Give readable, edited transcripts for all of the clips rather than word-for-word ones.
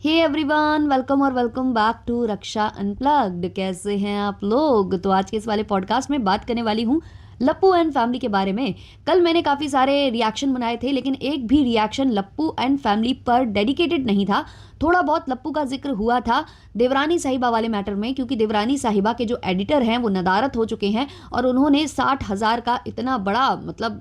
Hey everyone, welcome back to Raksha unplugged. कैसे हैं आप लोग? तो आज के इस वाले पॉडकास्ट में बात करने वाली हूँ लप्पू एंड फैमिली के बारे में। कल मैंने काफ़ी सारे रिएक्शन बनाए थे, लेकिन एक भी रिएक्शन लप्पू एंड फैमिली पर डेडिकेटेड नहीं था। थोड़ा बहुत लप्पू का जिक्र हुआ था देवरानी साहिबा वाले मैटर में, क्योंकि देवरानी साहिबा के जो एडिटर हैं वो नदारत हो चुके हैं और उन्होंने 60,000 का इतना बड़ा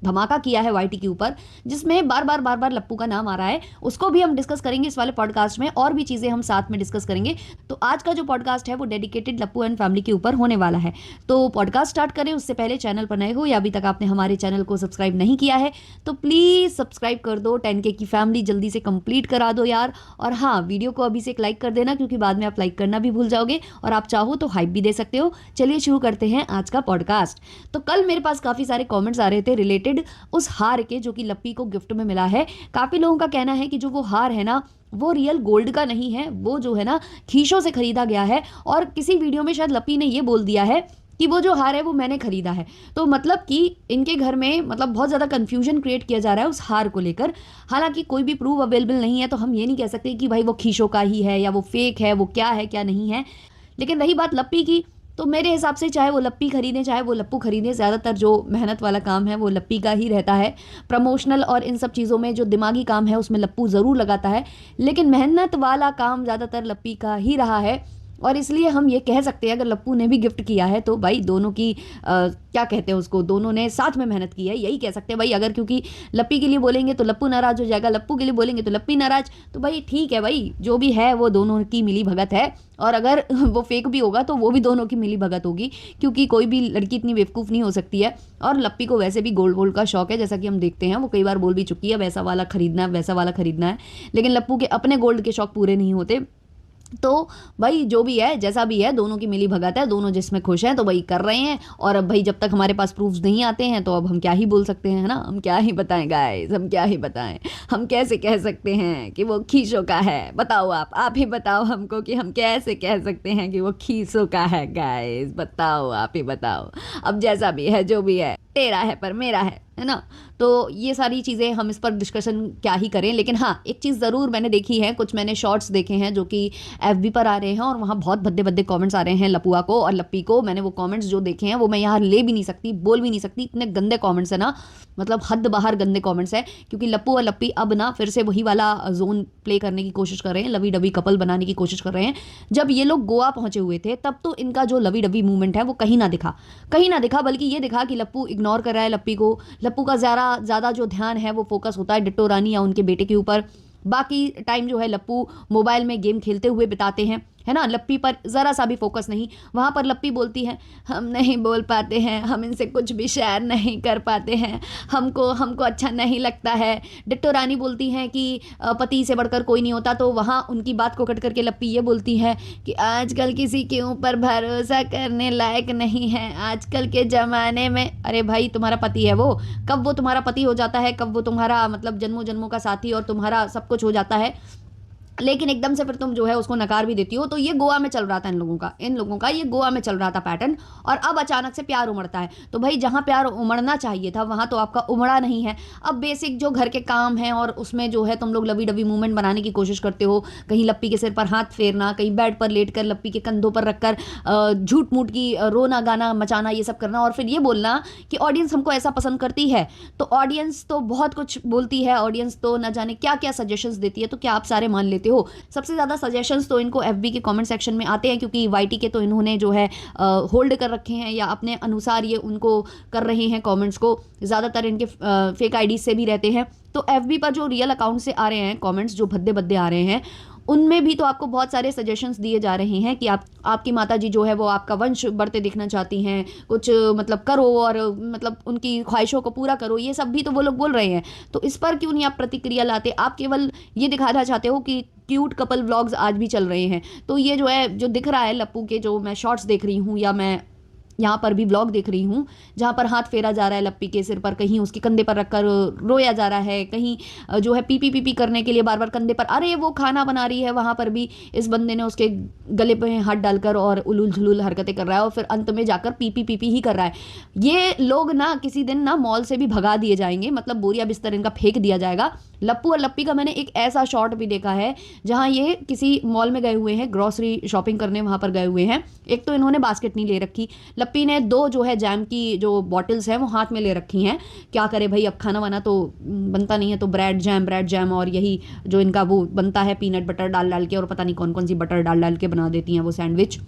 धमाका किया है वाईटी के ऊपर, जिसमें बार बार लप्पू का नाम आ रहा है। उसको भी हम डिस्कस करेंगे इस वाले पॉडकास्ट में, और भी चीज़ें हम साथ में डिस्कस करेंगे। तो आज का जो पॉडकास्ट है वो डेडिकेटेड लप्पू एंड फैमिली के ऊपर होने वाला है। तो पॉडकास्ट स्टार्ट करें उससे पहले चैनल पर नए हो या अभी तक आपने हमारे चैनल को सब्सक्राइब नहीं किया है तो प्लीज़ सब्सक्राइब कर दो। 10K की फैमिली जल्दी से कंप्लीट करा दो यार। और हाँ, वीडियो को अभी से एक लाइक कर देना, क्योंकि बाद में आप लाइक करना भी भूल जाओगे, और आप चाहो तो हाइप भी दे सकते हो। चलिए शुरू करते हैं आज का पॉडकास्ट। तो कल मेरे पास काफ़ी सारे कॉमेंट्स आ रहे थे रिलेटेड उस हार के, जो कि लप्पी को गिफ्ट में मिला है। काफी लोगों का कहना है कि जो वो हार है ना, वो रियल गोल्ड का नहीं है, वो जो है ना खीशों से खरीदा गया है। और किसी वीडियो में शायद लप्पी ने ये बोल दिया है कि वो जो हार है वो मैंने खरीदा है। तो मतलब कि इनके घर में बहुत ज़्यादा कंफ्यूजन क्रिएट किया जा रहा है उस हार को लेकर। हालांकि कोई भी प्रूफ अवेलेबल नहीं है, तो हम ये नहीं कह सकते कि भाई वो खीशों का ही है या वो फेक है, वो क्या है क्या नहीं है। लेकिन रही बात लप्पी की, तो मेरे हिसाब से चाहे वो लप्पी खरीदें चाहे वो लप्पू खरीदें, ज़्यादातर जो मेहनत वाला काम है वो लप्पी का ही रहता है। प्रमोशनल और इन सब चीज़ों में जो दिमागी काम है उसमें लप्पू ज़रूर लगाता है, लेकिन मेहनत वाला काम ज़्यादातर लप्पी का ही रहा है। और इसलिए हम ये कह सकते हैं अगर लप्पू ने भी गिफ्ट किया है तो भाई दोनों की क्या कहते हैं उसको, दोनों ने साथ में मेहनत की है, यही कह सकते हैं भाई। अगर क्योंकि लप्पी के लिए बोलेंगे तो लप्पू नाराज हो जाएगा, लप्पू के लिए बोलेंगे तो लप्पी नाराज। तो भाई ठीक है भाई, जो भी है वो दोनों की मिली भगत है। और अगर वो फेक भी होगा तो वो भी दोनों की मिली भगत होगी, क्योंकि कोई भी लड़की इतनी बेवकूफ़ नहीं हो सकती है। और लप्पी को वैसे भी गोल्ड वोल्ड का शौक है, जैसा कि हम देखते हैं वो कई बार बोल भी चुकी है वैसा वाला खरीदना है वैसा वाला खरीदना है। लेकिन लप्पू के अपने गोल्ड के शौक पूरे नहीं होते। तो भाई जो भी है जैसा भी है, दोनों की मिली भगत है, दोनों जिसमें खुश हैं तो वही कर रहे हैं। और अब भाई जब तक हमारे पास प्रूफ्स नहीं आते हैं तो अब हम क्या ही बोल सकते हैं, है ना। हम क्या ही बताएं गाइस, हम क्या ही बताएं। हम कैसे कह सकते हैं कि वो खीसों का है? बताओ, आप ही बताओ हमको कि हम कैसे कह सकते हैं कि वो खीसों का है। गाइस बताओ, आप ही बताओ। अब जैसा भी है जो भी है, तेरा है पर मेरा है ना। तो ये सारी चीज़ें हम इस पर डिस्कशन क्या ही करें। लेकिन हाँ, एक चीज़ ज़रूर मैंने देखी है, कुछ मैंने शॉर्ट्स देखे हैं जो कि एफबी पर आ रहे हैं, और वहाँ बहुत भद्दे भद्दे कमेंट्स आ रहे हैं लपुआ को और लप्पी को। मैंने वो कमेंट्स जो देखे हैं वो मैं यहाँ ले भी नहीं सकती, बोल भी नहीं सकती, इतने गंदे कमेंट्स है ना, हद बाहर गंदे कमेंट्स है। क्योंकि लप्पू और लप्पी अब ना फिर से वही वाला जोन प्ले करने की कोशिश कर रहे हैं, लवी डबी कपल बनाने की कोशिश कर रहे हैं। जब ये लोग गोवा पहुंचे हुए थे तब तो इनका जो लवी डबी मूवमेंट है वो कहीं ना दिखा, बल्कि ये दिखा कि लप्पू इग्नोर कर रहा है लप्पी को। लप्पू का ज़्यादा जो ध्यान है वो फोकस होता है डिट्टो रानी या उनके बेटे के ऊपर। बाकी टाइम जो है लप्पू मोबाइल में गेम खेलते हुए बिताते हैं, है ना। लप्पी पर ज़रा सा भी फोकस नहीं। वहाँ पर लप्पी बोलती है हम नहीं बोल पाते हैं, हम इनसे कुछ भी शेयर नहीं कर पाते हैं, हमको अच्छा नहीं लगता है। डिट्टो रानी बोलती हैं कि पति से बढ़कर कोई नहीं होता, तो वहाँ उनकी बात को कट करके लप्पी ये बोलती है कि आजकल किसी के ऊपर भरोसा करने लायक नहीं है आजकल के ज़माने में। अरे भाई, तुम्हारा पति है वो, कब वो तुम्हारा पति हो जाता है, कब वो तुम्हारा जन्मों जन्मों का साथी और तुम्हारा सब कुछ हो जाता है, लेकिन एकदम से फिर तुम जो है उसको नकार भी देती हो। तो ये गोवा में चल रहा था इन लोगों का ये गोवा में चल रहा था पैटर्न, और अब अचानक से प्यार उमड़ता है। तो भाई जहाँ प्यार उमड़ना चाहिए था वहाँ तो आपका उमड़ा नहीं है। अब बेसिक जो घर के काम हैं और उसमें जो है तुम लोग लवी डबी मूवमेंट बनाने की कोशिश करते हो, कहीं लप्पी के सिर पर हाथ फेरना, कहीं बेड पर लेट कर लप्पी के कंधों पर रखकर झूठ मूठ की रोना गाना मचाना, ये सब करना, और फिर ये बोलना कि ऑडियंस हमको ऐसा पसंद करती है। तो ऑडियंस तो बहुत कुछ बोलती है, ऑडियंस तो न जाने क्या क्या सजेशंस देती है, तो क्या आप सारे मान लेते हो? सबसे ज़्यादा सजेशंस तो इनको एफबी के कमेंट सेक्शन में आते हैं, क्योंकि वाईटी के तो इन्होंने जो है होल्ड कर रखे हैं या अपने अनुसार ये उनको कर रहे हैं कमेंट्स को। ज़्यादातर इनके फेक आईडी से भी रहते हैं। तो एफबी पर जो रियल अकाउंट से आ रहे हैं कमेंट्स, जो भद्दे भद्दे आ रहे हैं, उनमें भी तो आपको बहुत सारे सजेशंस दिए जा रहे हैं कि आपकी माता जी जो है वो आपका वंश बढ़ते दिखना चाहती हैं, कुछ करो और उनकी ख्वाहिशों को पूरा करो, ये सब भी तो वो लोग बोल रहे हैं। तो इस पर क्यों नहीं आप प्रतिक्रिया लाते? आप केवल ये दिखाना चाहते हो कि क्यूट कपल व्लॉग्स आज भी चल रहे हैं। तो ये जो है, जो दिख रहा है लप्पू के, जो मैं शॉर्ट्स देख रही हूँ या मैं यहाँ पर भी व्लॉग देख रही हूँ जहाँ पर हाथ फेरा जा रहा है लप्पी के सिर पर, कहीं उसके कंधे पर रखकर रोया जा रहा है, कहीं जो है पी पी पी पी करने के लिए बार बार कंधे पर, अरे वो खाना बना रही है वहाँ पर भी इस बंदे ने उसके गले पे हाथ डालकर और उलूल झुलूल हरकतें कर रहा है और फिर अंत में जाकर पी पी ही कर रहा है। ये लोग ना किसी दिन ना मॉल से भी भगा दिए जाएंगे, मतलब बोरिया बिस्तर इनका फेंक दिया जाएगा। लप्पू और लप्पी का मैंने एक ऐसा शॉट भी देखा है जहाँ ये किसी मॉल में गए हुए हैं, ग्रॉसरी शॉपिंग करने वहाँ पर गए हुए हैं। एक तो इन्होंने बास्केट नहीं ले रखी, लप्पी ने 2 जो है जैम की जो बॉटल्स हैं वो हाथ में ले रखी हैं। क्या करे भाई, अब खाना वाना तो बनता नहीं है तो ब्रेड जैम और यही जो इनका वो बनता है पीनट बटर डाल डाल के और पता नहीं कौन कौन सी बटर डाल डाल के बना देती हैं वो सैंडविच,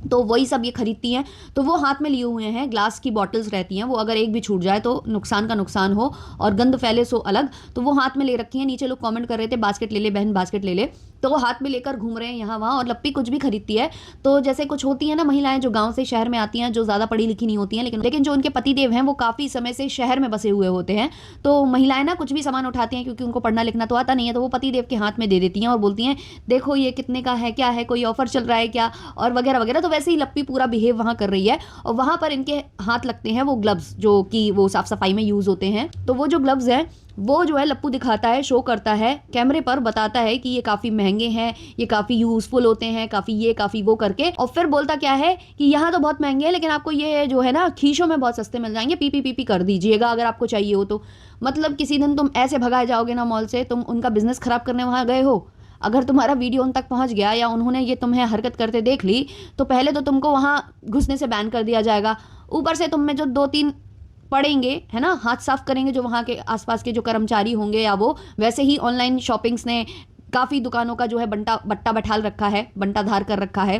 तो वही सब ये खरीदती हैं। तो वो हाथ में लिए हुए हैं, ग्लास की बॉटल्स रहती हैं, वो अगर एक भी छूट जाए तो नुकसान का नुकसान हो और गंद फैले सो अलग, तो वो हाथ में ले रखी हैं। नीचे लोग कमेंट कर रहे थे बास्केट ले ले बहन, बास्केट ले ले, तो वो हाथ में लेकर घूम रहे हैं यहाँ वहाँ। और लप्पी कुछ भी खरीदती है तो जैसे कुछ होती है ना महिलाएं जो गाँव से शहर में आती हैं, जो ज़्यादा पढ़ी लिखी नहीं होती हैं, लेकिन जो उनके पतिदेव हैं वो काफ़ी समय से शहर में बसे हुए होते हैं, तो महिलाएं ना कुछ भी सामान उठाती हैं क्योंकि उनको पढ़ना लिखना तो आता नहीं है, तो वो पतिदेव के हाथ में दे देती हैं और बोलती हैं देखो ये कितने का है, क्या है, कोई ऑफर चल रहा है क्या, और वगैरह वगैरह। तो वैसे ही लप्पी पूरा बिहेव वहाँ कर रही है और वहाँ पर इनके हाथ लगते हैं वो ग्लव्स जो कि वो साफ सफाई में यूज़ होते हैं। तो वो जो ग्लव्स हैं वो जो है लप्पू दिखाता है, शो करता है कैमरे पर, बताता है कि ये काफ़ी महंगे हैं, ये काफ़ी यूज़फुल होते हैं, काफ़ी ये काफ़ी वो करके, और फिर बोलता क्या है कि यहाँ तो बहुत महंगे हैं लेकिन आपको ये जो है ना खीशों में बहुत सस्ते मिल जाएंगे, पी पी पी पी कर दीजिएगा अगर आपको चाहिए हो तो। मतलब किसी दिन तुम ऐसे भगाए जाओगे ना मॉल से, तुम उनका बिजनेस खराब करने वहाँ गए हो, अगर तुम्हारा वीडियो उन तक पहुंच गया या उन्होंने ये तुम्हें हरकत करते देख ली तो पहले तो तुमको वहाँ घुसने से बैन कर दिया जाएगा, ऊपर से तुम में जो 2-3 पड़ेंगे है ना, हाथ साफ करेंगे जो वहाँ के आसपास के जो कर्मचारी होंगे, या वो वैसे ही ऑनलाइन शॉपिंग्स ने काफ़ी दुकानों का जो है बट्टा बैठाल रखा है, बंटाधार कर रखा है,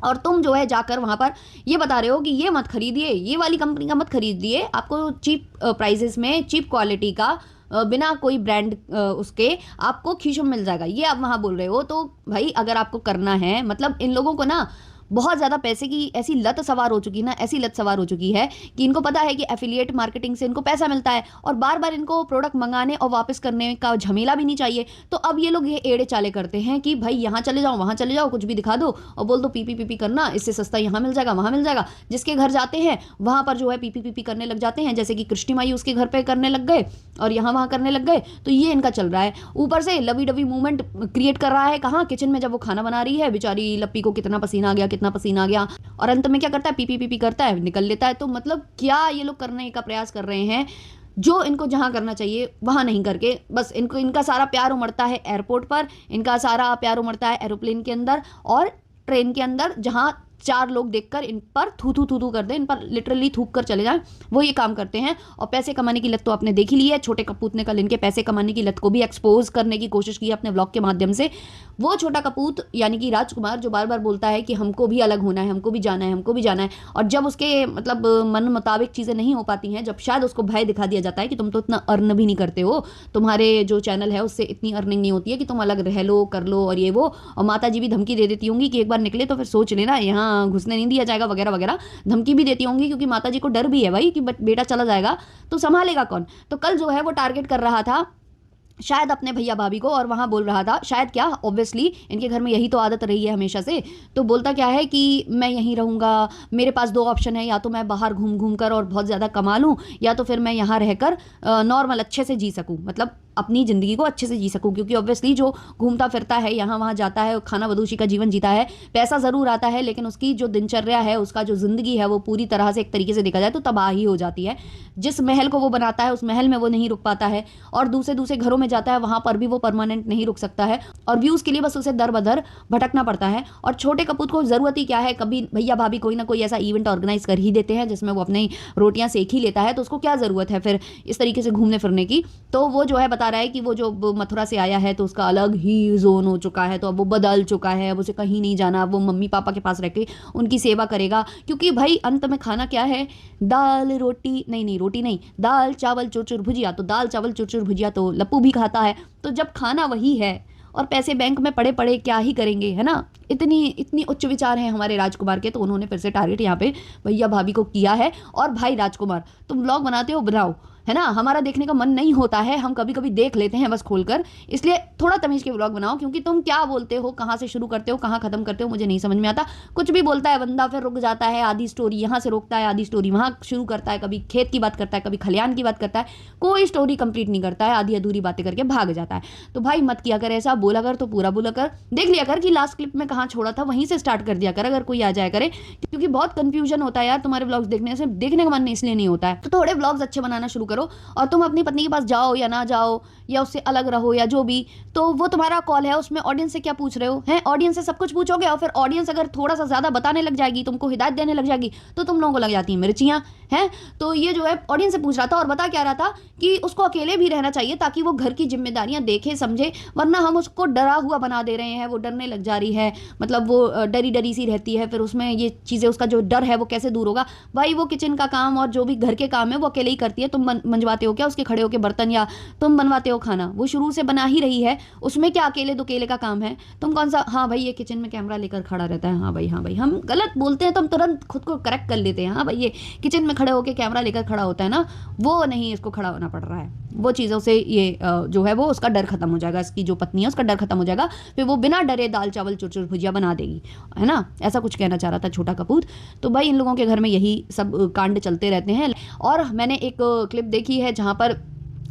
और तुम जो है जाकर वहाँ पर ये बता रहे हो कि ये मत खरीदिए, ये वाली कंपनी का मत खरीदिए, आपको चीप प्राइजेस में चीप क्वालिटी का बिना कोई ब्रांड उसके आपको खींचों में मिल जाएगा, ये आप वहाँ बोल रहे हो। तो भाई अगर आपको करना है, मतलब इन लोगों को ना बहुत ज़्यादा पैसे की ऐसी लत सवार हो चुकी ना, ऐसी लत सवार हो चुकी है कि इनको पता है कि एफिलिएट मार्केटिंग से इनको पैसा मिलता है और बार बार इनको प्रोडक्ट मंगाने और वापस करने का झमेला भी नहीं चाहिए। तो अब ये लोग ये एड़े चाले करते हैं कि भाई यहाँ चले जाओ, वहाँ चले जाओ, कुछ भी दिखा दो और बोल दो पीपी पीपी करना, इससे सस्ता यहाँ मिल जाएगा, वहाँ मिल जाएगा। जिसके घर जाते हैं वहाँ पर जो है पीपी पीपी करने लग जाते हैं, जैसे कि कृष्टि माई उसके घर पर करने लग गए और यहाँ वहाँ करने लग गए। तो ये इनका चल रहा है। ऊपर से लवी डवी मूवमेंट क्रिएट कर रहा है कहाँ, किचन में, जब वो खाना बना रही है बेचारी लप्पी को कितना पसीना आ गया, कितना पसीना आ गया, और अंत में क्या करता है, पीपी पीपी करता है, निकल लेता है। तो मतलब क्या ये लोग करने का प्रयास कर रहे हैं, जो इनको जहां करना चाहिए वहां नहीं करके, बस इनको इनका सारा प्यार उमड़ता है एयरपोर्ट पर, इनका सारा प्यार उमड़ता है एरोप्लेन के अंदर और ट्रेन के अंदर, जहां 4 लोग देखकर इन पर थू थू थू थू कर दें, इन पर लिटरली थूक कर चले जाएं, वो ये काम करते हैं। और पैसे कमाने की लत तो आपने देख ही ली है, छोटे कपूत ने कल इनके पैसे कमाने की लत को भी एक्सपोज करने की कोशिश की अपने व्लॉग के माध्यम से। वो छोटा कपूत यानी कि राजकुमार जो बार बार बोलता है कि हमको भी अलग होना है, हमको भी जाना है, हमको भी जाना है, और जब उसके मतलब मन मुताबिक चीज़ें नहीं हो पाती हैं, जब शायद उसको भय दिखा दिया जाता है कि तुम तो इतना अर्न भी नहीं करते हो, तुम्हारे जो चैनल है उससे इतनी अर्निंग नहीं होती है कि तुम अलग रह लो, कर लो और ये वो, और माता जी भी धमकी दे देती होंगी कि एक बार निकले तो फिर सोच लेना यहाँ घुसने नहीं दिया जाएगा वगैरह वगैरह, धमकी भी देती होंगी क्योंकि माता जी को डर भी है भाई कि बेटा चला जाएगा तो संभालेगा कौन। तो कल जो है वो टारगेट कर रहा था शायद अपने भैया भाभी को, और वहाँ बोल रहा था शायद क्या, ऑब्वियसली इनके घर में यही तो आदत रही है हमेशा से। तो बोलता क्या है कि मैं यहीं रहूँगा, मेरे पास 2 ऑप्शन है, या तो मैं बाहर घूम घूम कर और बहुत ज़्यादा कमा लूँ, या तो फिर मैं यहाँ रहकर नॉर्मल अच्छे से जी सकूँ, मतलब अपनी ज़िंदगी को अच्छे से जी सकूँ, क्योंकि ऑब्वियसली जो घूमता फिरता है यहाँ वहाँ जाता है, खाना बदूशी का जीवन जीता है, पैसा ज़रूर आता है लेकिन उसकी जो दिनचर्या है, उसका जो ज़िंदगी है वो पूरी तरह से एक तरीके से देखा जाए तो तबाही हो जाती है। जिस महल को वो बनाता है उस महल में वो नहीं रुक पाता है, और दूसरे दूसरे घरों में जाता है वहाँ पर भी वो परमानेंट नहीं रुक सकता है, और व्यूज़ के लिए बस उसे दर बदर भटकना पड़ता है। और छोटे कपूत को ज़रूरत ही क्या है, कभी भैया भाभी कोई ना कोई ऐसा इवेंट ऑर्गेनाइज कर ही देते हैं जिसमें वो अपनी रोटियाँ सेक ही लेता है, तो उसको क्या ज़रूरत है फिर इस तरीके से घूमने फिरने की। तो वो जो है बता रहा है कि वो जो मथुरा से आया है तो उसका अलग ही जोन हो चुका है, तो अब वो बदल चुका है, अब उसे कहीं नहीं जाना, वो मम्मी पापा के पास रह के उनकी सेवा करेगा, क्योंकि भाई अंत में खाना क्या है, दाल रोटी नहीं, रोटी नहीं, दाल चावल चुरचुर भुजिया, तो दाल चावल चुरचुर भुजिया तो लप्पू भी खाता है। तो जब खाना वही है और पैसे बैंक में पड़े पड़े क्या ही करेंगे, है ना। इतनी उच्च विचार हैं हमारे राजकुमार के, तो उन्होंने फिर से टारगेट यहाँ पे भैया भाभी को किया है। और भाई राजकुमार तुम व्लॉग बनाते हो, बनाओ, है ना, हमारा देखने का मन नहीं होता है, हम कभी कभी देख लेते हैं बस खोलकर। इसलिए थोड़ा तमीज के व्लॉग बनाओ, क्योंकि तुम क्या बोलते हो, कहाँ से शुरू करते हो, कहाँ खत्म करते हो, मुझे नहीं समझ में आता। कुछ भी बोलता है बंदा, फिर रुक जाता है, आधी स्टोरी यहाँ से रोकता है, आधी स्टोरी वहाँ शुरू करता है, कभी खेत की बात करता है, कभी खलियान की बात करता है, कोई स्टोरी कंप्लीट नहीं करता है, आधी अधूरी बातें करके भाग जाता है। तो भाई मत किया कर ऐसा, बोला कर तो पूरा बोला कर, देख लिया कर कि लास्ट क्लिप में कहाँ छोड़ा था, वहीं से स्टार्ट कर दिया कर अगर कोई आ जाए करे, क्योंकि बहुत कंफ्यूजन होता है यार तुम्हारे व्लॉग्स देखने से, देखने का मन इसलिए नहीं होता है। तो थोड़े व्लॉग्स अच्छे बनाना शुरू करो, और तुम अपनी पत्नी के पास जाओ या ना जाओ, या उससे अलग रहो या जो भी, तो वो तुम्हारा कॉल है, उसमें ऑडियंस से क्या पूछ रहे हो, हैं ऑडियंस से सब कुछ पूछोगे, और फिर ऑडियंस अगर थोड़ा सा ज्यादा बताने लग जाएगी, तुमको हिदायत देने लग जाएगी, तो तुम लोगों को लग जाती है मिर्चियां, हैं। तो ये जो है ऑडियंस से पूछ रहा था, और बता क्या रहा था कि उसको अकेले भी रहना चाहिए ताकि वो घर की जिम्मेदारियां देखे समझे, वरना हम उसको डरा हुआ बना दे रहे हैं, वो डरने लग जा रही है, मतलब वो डरी डरी सी रहती है, फिर उसमें ये चीज़ें, उसका जो डर है वो कैसे दूर होगा। भाई वो किचन का काम और जो भी घर के काम है वो अकेले ही करती है, तुम मंजवाते हो क्या उसके खड़े होके बर्तन, या तुम बनवाते हो खाना, वो शुरू से बना ही रही है, उसमें क्या अकेले दुकेले का काम है। तुम कौन सा, हाँ भाई ये किचन में कैमरा लेकर खड़ा रहता है, हाँ भाई हाँ भाई, हम गलत बोलते हैं तो हम तुरंत खुद को करेक्ट कर लेते हैं, हाँ भाई ये किचन में खड़े होकर कैमरा लेकर खड़ा होता है ना, वो नहीं, इसको खड़ा होना पड़ रहा है। वो चीज़ों से ये जो है वो उसका डर खत्म हो जाएगा, इसकी जो पत्नी है उसका डर खत्म हो जाएगा, फिर वो बिना डरे दाल चावल चुरचुर भुजिया बना देगी, है ना। ऐसा कुछ कहना चाह रहा था छोटा कपूर। तो भाई इन लोगों के घर में यही सब कांड चलते रहते हैं। और मैंने एक क्लिप देखी है जहाँ पर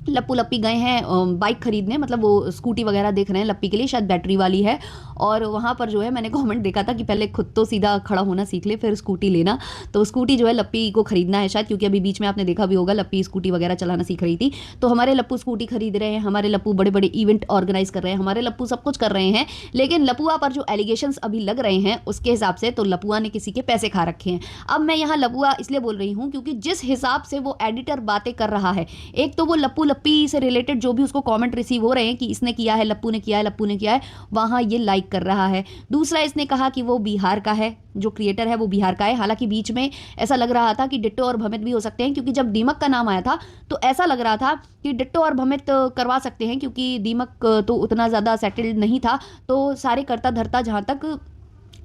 लप्पू लप्पी गए हैं बाइक खरीदने, मतलब वो स्कूटी वगैरह देख रहे हैं लप्पी के लिए, शायद बैटरी वाली है, और वहाँ पर जो है मैंने कमेंट देखा था कि पहले खुद तो सीधा खड़ा होना सीख ले फिर स्कूटी लेना। तो स्कूटी जो है लप्पी को खरीदना है शायद, क्योंकि अभी बीच में आपने देखा भी होगा लप्पी स्कूटी वगैरह चलाना सीख रही थी। तो हमारे लप्पू स्कूटी खरीद रहे हैं, हमारे लप्पू बड़े बड़े इवेंट ऑर्गेनाइज कर रहे हैं, हमारे लप्पू सब कुछ कर रहे हैं, लेकिन लपुआ पर जो एलिगेशंस अभी लग रहे हैं उसके हिसाब से तो लपुआ ने किसी के पैसे खा रखे हैं। अब मैं यहाँ लपुआ इसलिए बोल रही हूँ क्योंकि जिस हिसाब से वो एडिटर बातें कर रहा है, एक तो वो लप्पू लप्पी से रिलेटेड जो भी उसको कमेंट रिसीव हो रहे हैं कि इसने किया है, लप्पू ने किया है, लप्पू ने किया है, वहां ये लाइक कर रहा है। दूसरा इसने कहा कि वो बिहार का है, जो क्रिएटर है वो बिहार का है। हालांकि बीच में ऐसा लग रहा था कि डिट्टो और भमित भी हो सकते हैं, क्योंकि जब दीमक का नाम आया था तो ऐसा लग रहा था कि डिट्टो और भमित करवा सकते हैं, क्योंकि दीमक तो उतना ज़्यादा सेटल्ड नहीं था, तो सारे करता धरता जहाँ तक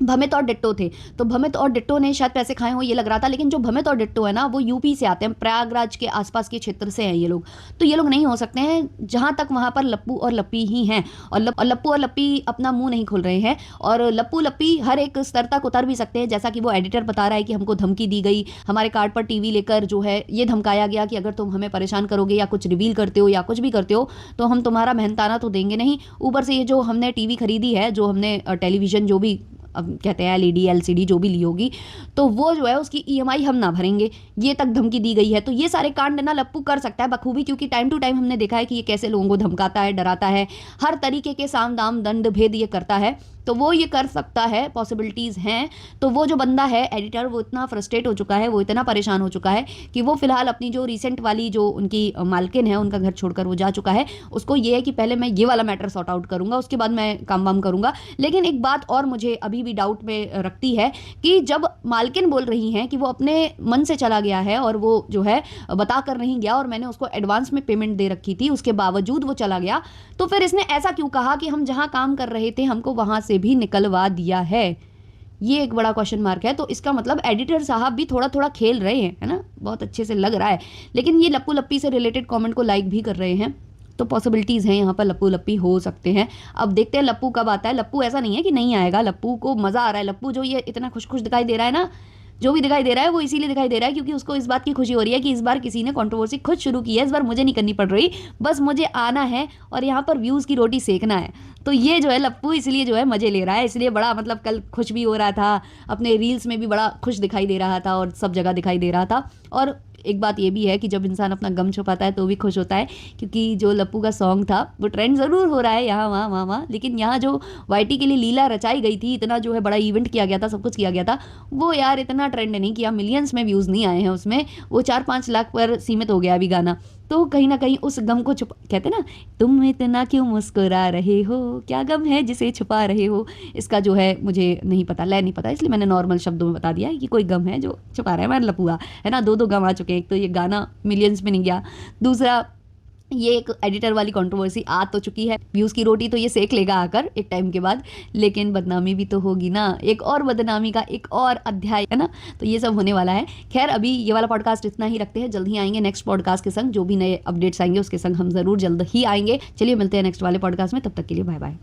भमित और डिट्टो थे, तो भमित और डिट्टो ने शायद पैसे खाए हो ये लग रहा था। लेकिन जो भमित और डिट्टो है ना वो यूपी से आते हैं, प्रयागराज के आसपास के क्षेत्र से हैं ये लोग, तो ये लोग नहीं हो सकते हैं। जहाँ तक वहाँ पर लप्पू और लप्पी ही हैं, और लप्पू और लप्पी अपना मुंह नहीं खोल रहे हैं, और लप्पू लप्पी हर एक स्तर तक उतर भी सकते हैं। जैसा कि वो एडिटर बता रहा है कि हमको धमकी दी गई, हमारे कार्ड पर टीवी लेकर जो है ये धमकाया गया कि अगर तुम हमें परेशान करोगे या कुछ रिवील करते हो या कुछ भी करते हो तो हम तुम्हारा मेहनताना तो देंगे नहीं। ऊपर से ये जो हमने टीवी खरीदी है, जो हमने टेलीविजन जो भी अब कहते हैं एलईडी एलसीडी जो भी ली होगी, तो वो जो है उसकी ईएमआई हम ना भरेंगे, ये तक धमकी दी गई है। तो ये सारे कांड ना लप्पू कर सकता है बखूबी, क्योंकि टाइम टू टाइम हमने देखा है कि ये कैसे लोगों को धमकाता है, डराता है, हर तरीके के साम दाम दंड भेद ये करता है, तो वो ये कर सकता है, पॉसिबिलिटीज़ हैं। तो वो जो बंदा है एडिटर, वो इतना फ्रस्ट्रेट हो चुका है, वो इतना परेशान हो चुका है कि वो फिलहाल अपनी जो रिसेंट वाली जो उनकी मालकिन है उनका घर छोड़कर वो जा चुका है। उसको ये है कि पहले मैं ये वाला मैटर सॉर्ट आउट करूंगा, उसके बाद मैं काम वाम करूंगा। लेकिन एक बात और मुझे अभी भी डाउट में रखती है कि जब मालकिन बोल रही हैं कि वो अपने मन से चला गया है और वो जो है बता कर नहीं गया, और मैंने उसको एडवांस में पेमेंट दे रखी थी, उसके बावजूद वो चला गया, तो फिर इसने ऐसा क्यों कहा कि हम जहां काम कर रहे थे हमको वहां से भी निकलवा दिया है? ये एक बड़ा क्वेश्चन मार्क है। तो इसका मतलब एडिटर साहब भी थोड़ा थोड़ा खेल रहे हैं, है ना, बहुत अच्छे से लग रहा है। लेकिन ये लप्पू लप्पी से रिलेटेड कमेंट को लाइक भी कर रहे हैं, तो पॉसिबिलिटीज़ हैं यहाँ पर, लप्पू लप्पी हो सकते हैं। अब देखते हैं लप्पू कब आता है। लप्पू ऐसा नहीं है कि नहीं आएगा, लप्पू को मज़ा आ रहा है। लप्पू जो ये इतना खुश खुश दिखाई दे रहा है ना, जो भी दिखाई दे रहा है वो इसीलिए दिखाई दे रहा है क्योंकि उसको इस बात की खुशी हो रही है कि इस बार किसी ने कंट्रोवर्सी खुद शुरू की है, इस बार मुझे नहीं करनी पड़ रही, बस मुझे आना है और यहाँ पर व्यूज़ की रोटी सेकना है। तो ये जो है लप्पू इसलिए जो है मज़े ले रहा है, इसलिए बड़ा मतलब कल खुश भी हो रहा था, अपने रील्स में भी बड़ा खुश दिखाई दे रहा था और सब जगह दिखाई दे रहा था। और एक बात ये भी है कि जब इंसान अपना गम छुपाता है तो भी खुश होता है, क्योंकि जो लप्पू का सॉन्ग था वो ट्रेंड ज़रूर हो रहा है यहाँ वहाँ वहाँ वहाँ, लेकिन यहाँ जो वाईटी के लिए लीला रचाई गई थी, इतना जो है बड़ा इवेंट किया गया था, सब कुछ किया गया था, वो यार इतना ट्रेंड नहीं किया, मिलियंस में व्यूज़ नहीं आए हैं उसमें, वो 4-5 लाख पर सीमित हो गया अभी गाना। तो कहीं ना कहीं उस गम को कहते ना, तुम इतना क्यों मुस्कुरा रहे हो, क्या गम है जिसे छुपा रहे हो, इसका जो है मुझे नहीं पता, लय नहीं पता, इसलिए मैंने नॉर्मल शब्दों में बता दिया है कि कोई गम है जो छुपा रहा है। मैं लपुआ है ना, 2 गम आ चुके हैं, एक तो ये गाना मिलियंस में नहीं गया, दूसरा ये एक एडिटर वाली कंट्रोवर्सी आ तो चुकी है, व्यूज की रोटी तो ये सेक लेगा आकर एक टाइम के बाद, लेकिन बदनामी भी तो होगी ना, एक और बदनामी का एक और अध्याय है ना, तो ये सब होने वाला है। खैर अभी ये वाला पॉडकास्ट इतना ही रखते हैं, जल्द ही आएंगे नेक्स्ट पॉडकास्ट के संग, जो भी नए अपडेट्स आएंगे उसके संग हम जरूर जल्द ही आएंगे। चलिए मिलते हैं नेक्स्ट वाले पॉडकास्ट में, तब तक के लिए बाय बाय।